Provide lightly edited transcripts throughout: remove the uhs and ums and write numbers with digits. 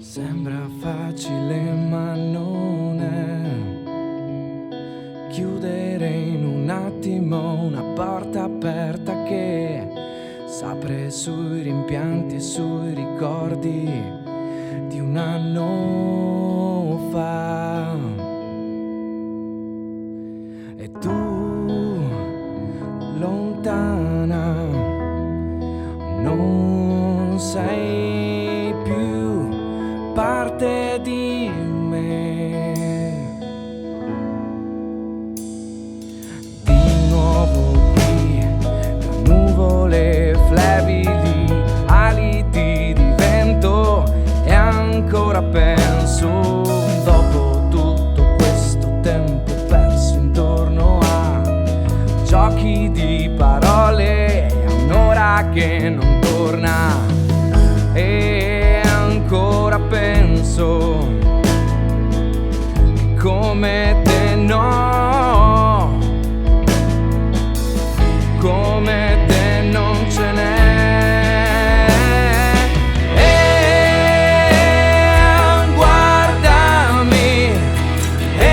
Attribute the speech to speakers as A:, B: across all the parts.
A: Sembra facile ma non è. Chiudere in un attimo una porta aperta che s'apre sui rimpianti e sui ricordi di un anno fa. E tu, lontana, non sei più parte di me. Di nuovo qui, tra nuvole flebili, aliti di vento, e ancora penso, dopo tutto questo tempo perso intorno a giochi di parole, a un'ora che non torna, e ancora penso che come te no, come te non ce n'è. E guardami e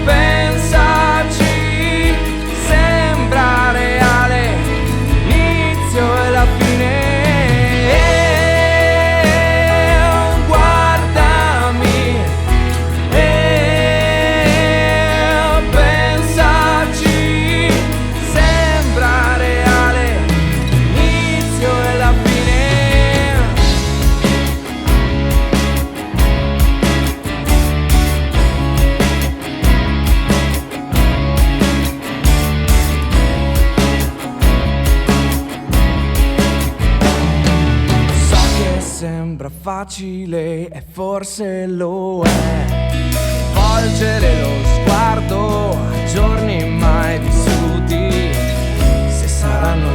A: pensaci, sembra reale l'inizio e la fine. Guardami e pensaci, sembra reale l'inizio e la fine. So che sembra facile e forse lo è, volgere lo sguardo a giorni mai vissuti, se saranno